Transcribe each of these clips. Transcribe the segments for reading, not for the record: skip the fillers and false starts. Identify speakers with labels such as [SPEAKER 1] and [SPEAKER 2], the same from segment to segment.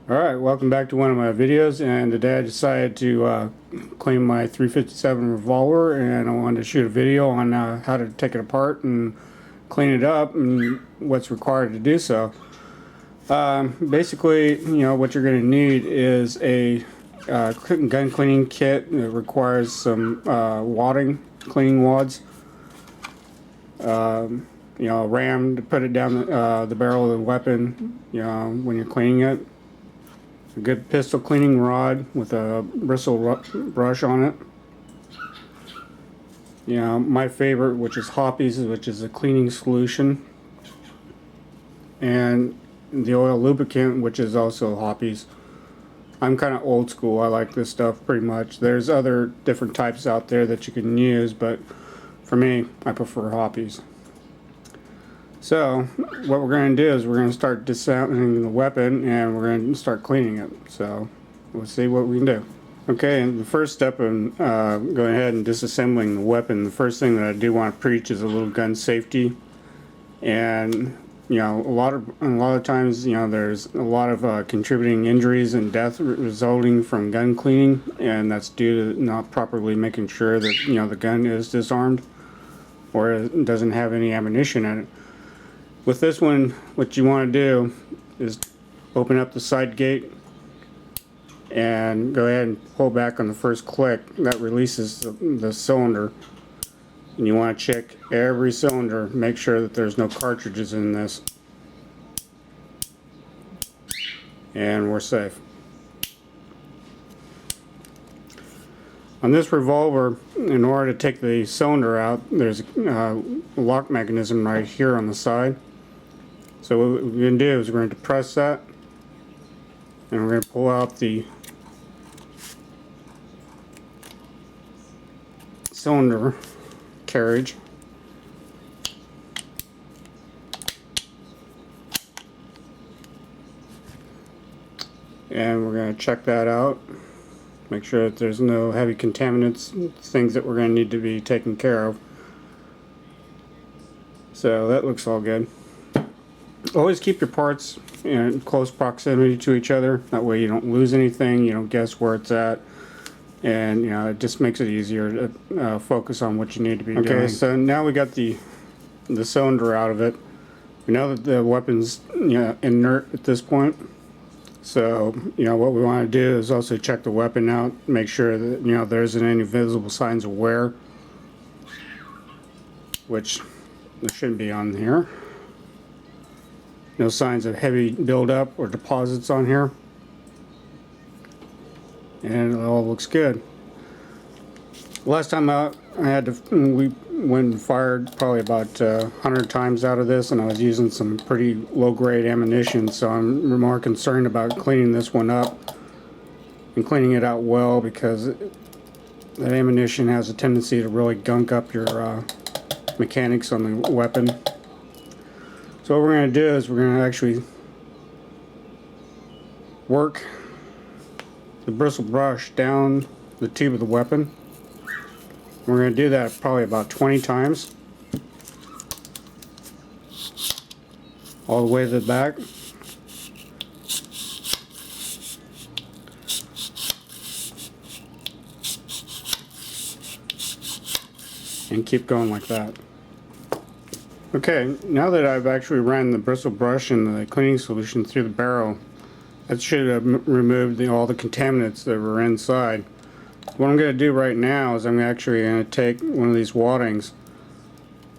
[SPEAKER 1] Alright, welcome back to one of my videos, and today I decided to clean my 357 revolver, and I wanted to shoot a video on how to take it apart and clean it up and what's required to do so. Basically, what you're going to need is a gun cleaning kit. It requires some wadding, cleaning wads, a ram to put it down the barrel of the weapon, when you're cleaning it. A good pistol cleaning rod with a bristle brush on it. My favorite, which is Hoppy's, which is a cleaning solution. And the oil lubricant, which is also Hoppy's. I'm kind of old school. I like this stuff pretty much. There's other different types out there that you can use, but for me, I prefer Hoppy's. So what we're going to do is we're going to start disassembling the weapon, and we're going to start cleaning it. So we'll see what we can do. Okay, and the first step in going ahead and disassembling the weapon, the first thing that I do want to preach is a little gun safety. And a lot of times, there's a lot of contributing injuries and death resulting from gun cleaning, and that's due to not properly making sure that the gun is disarmed or it doesn't have any ammunition in it. With this one, what you want to do is open up the side gate and go ahead and pull back on the first click. That releases the cylinder. And you want to check every cylinder, make sure that there's no cartridges in this. And we're safe. On this revolver, in order to take the cylinder out, there's a lock mechanism right here on the side. So what we're going to do is we're going to press that, and we're going to pull out the cylinder carriage. And we're going to check that out. Make sure that there's no heavy contaminants, things that we're going to need to be taken care of. So that looks all good. Always keep your parts in close proximity to each other. That way you don't lose anything, you don't guess where it's at, and it just makes it easier to focus on what you need to be doing. Okay, so now we got the cylinder out of it. We know that the weapon's inert at this point. So what we want to do is also check the weapon out, make sure that there isn't any visible signs of wear, which there shouldn't be on here. No signs of heavy buildup or deposits on here, and it all looks good. Last time out, we went and fired probably about 100 times out of this, and I was using some pretty low-grade ammunition, so I'm more concerned about cleaning this one up and cleaning it out well, because that ammunition has a tendency to really gunk up your mechanics on the weapon. So what we're going to do is we're going to actually work the bristle brush down the tube of the weapon. We're going to do that probably about 20 times, all the way to the back. And keep going like that. Okay, now that I've actually ran the bristle brush and the cleaning solution through the barrel, that should have removed all the contaminants that were inside. What I'm going to do right now is I'm actually going to take one of these waddings,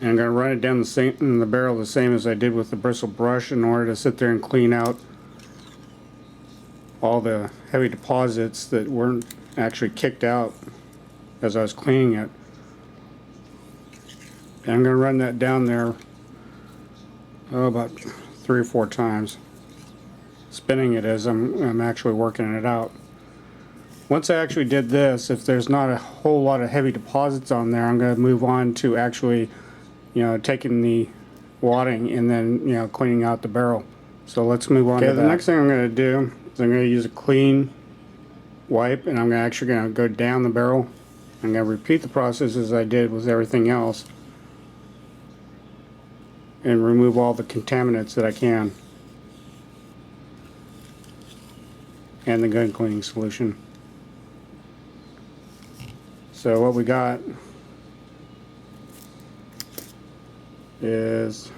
[SPEAKER 1] and I'm going to run it down in the barrel the same as I did with the bristle brush, in order to sit there and clean out all the heavy deposits that weren't actually kicked out as I was cleaning it. And I'm going to run that down there about 3 or 4 times, spinning it as I'm actually working it out. Once I actually did this, if there's not a whole lot of heavy deposits on there, I'm going to move on to actually taking the wadding and then cleaning out the barrel. So let's move on to that. The next thing I'm going to do is I'm going to use a clean wipe, and I'm actually going to go down the barrel. I'm going to repeat the process as I did with everything else, and remove all the contaminants that I can. and the gun cleaning solution. So what we got is,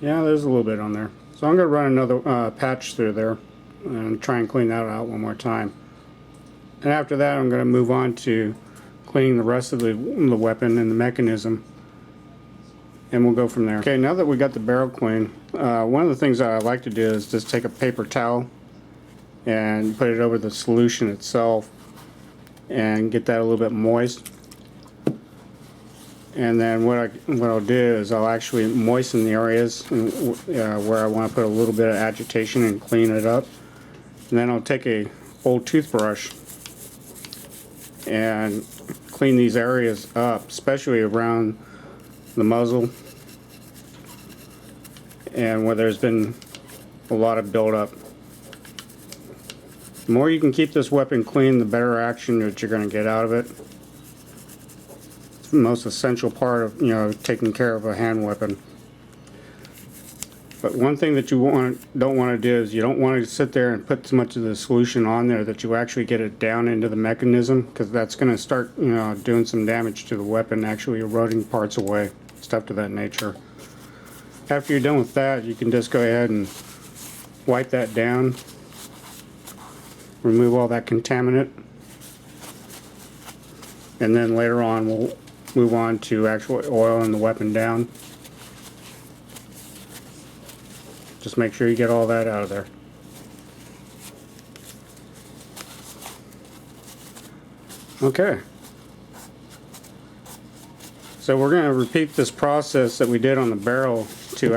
[SPEAKER 1] yeah, there's a little bit on there. So I'm going to run another patch through there and try and clean that out one more time. And after that, I'm going to move on to cleaning the rest of the weapon and the mechanism, and we'll go from there. Okay, now that we got the barrel clean, one of the things that I like to do is just take a paper towel and put it over the solution itself and get that a little bit moist. And then what I'll do is I'll actually moisten the areas where I want to put a little bit of agitation and clean it up. And then I'll take a old toothbrush and clean these areas up, especially around the muzzle and where there's been a lot of buildup. The more you can keep this weapon clean, the better action that you're going to get out of it. It's the most essential part of, taking care of a hand weapon. But one thing that you don't want to do is you don't want to sit there and put too much of the solution on there that you actually get it down into the mechanism, because that's going to start doing some damage to the weapon, actually eroding parts away, stuff to that nature. After you're done with that, you can just go ahead and wipe that down, remove all that contaminant, and then later on we'll move on to actually oiling the weapon down. Just make sure you get all that out of there. Okay. So we're going to repeat this process that we did on the barrel to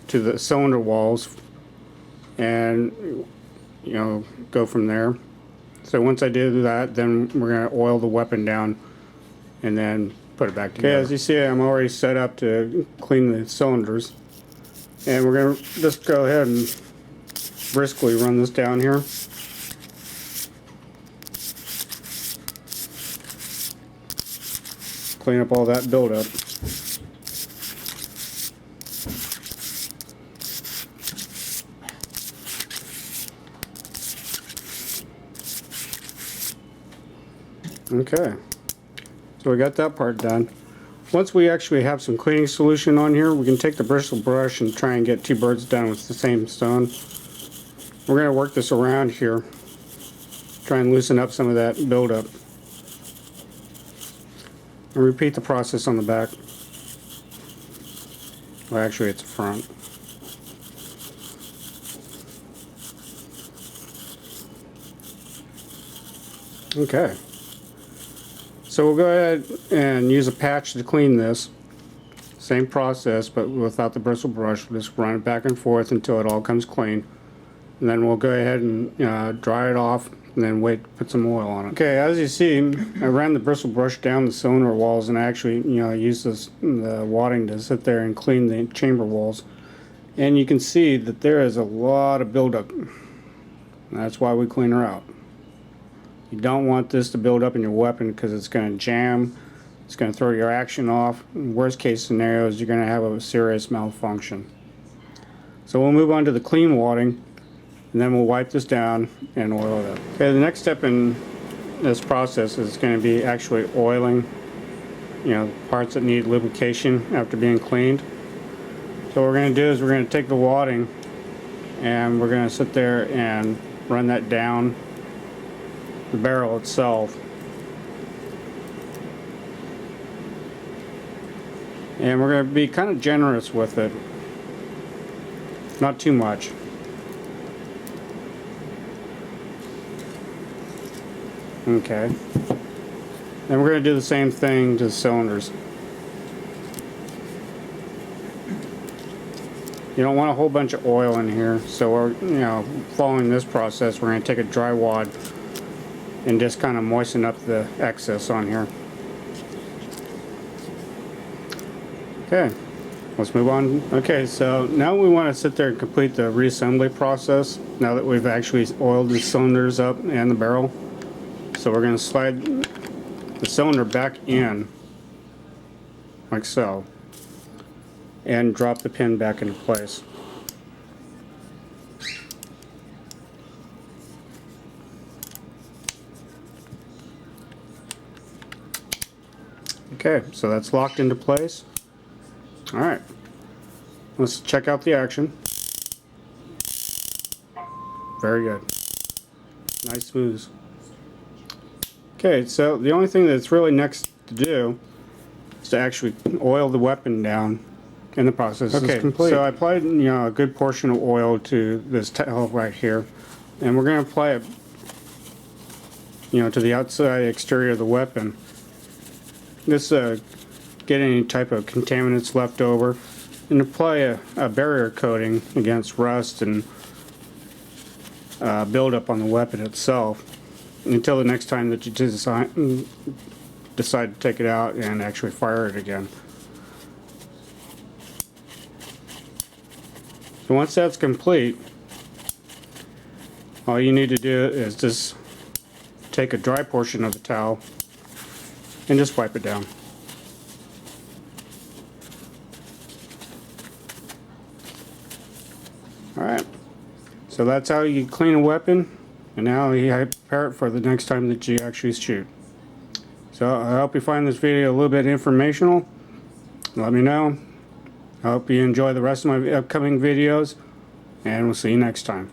[SPEAKER 1] the cylinder walls, and go from there. So once I do that, then we're going to oil the weapon down and then put it back together. Okay, as you see, I'm already set up to clean the cylinders. And we're going to just go ahead and briskly run this down here. Clean up all that buildup. Okay, so we got that part done. Once we actually have some cleaning solution on here, we can take the bristle brush and try and get two birds done with the same stone. We're going to work this around here, try and loosen up some of that buildup. And repeat the process on the back. Well, actually it's the front. Okay. So we'll go ahead and use a patch to clean this. Same process, but without the bristle brush. We'll just run it back and forth until it all comes clean. And then we'll go ahead and dry it off and then put some oil on it. Okay, as you see, I ran the bristle brush down the cylinder walls and actually used the wadding to sit there and clean the chamber walls. And you can see that there is a lot of buildup. That's why we clean her out. You don't want this to build up in your weapon because it's going to jam, it's going to throw your action off. In worst case scenarios, you're going to have a serious malfunction. So we'll move on to the clean wadding, and then we'll wipe this down and oil it up. Okay, the next step in this process is going to be actually oiling, parts that need lubrication after being cleaned. So what we're going to do is we're going to take the wadding and we're going to sit there and run that down the barrel itself, and we're going to be kind of generous with it, not too much. Okay, and we're going to do the same thing to the cylinders. You don't want a whole bunch of oil in here, so we're following this process, we're going to take a dry wad and just kind of moisten up the excess on here. Okay, let's move on. Okay, so now we want to sit there and complete the reassembly process now that we've actually oiled the cylinders up and the barrel. So we're going to slide the cylinder back in like so and drop the pin back into place. Okay, so that's locked into place. Alright, let's check out the action. Very good. Nice smooth. Okay, so the only thing that's really next to do is to actually oil the weapon down, and the process is complete. So I applied a good portion of oil to this towel right here, and we're going to apply it to the outside exterior of the weapon. This get any type of contaminants left over, and apply a barrier coating against rust and buildup on the weapon itself until the next time that you decide to take it out and actually fire it again. So once that's complete, all you need to do is just take a dry portion of the towel and just wipe it down. Alright, so that's how you clean a weapon, and now you prepare it for the next time that you actually shoot. So I hope you find this video a little bit informational. Let me know. I hope you enjoy the rest of my upcoming videos, and we'll see you next time.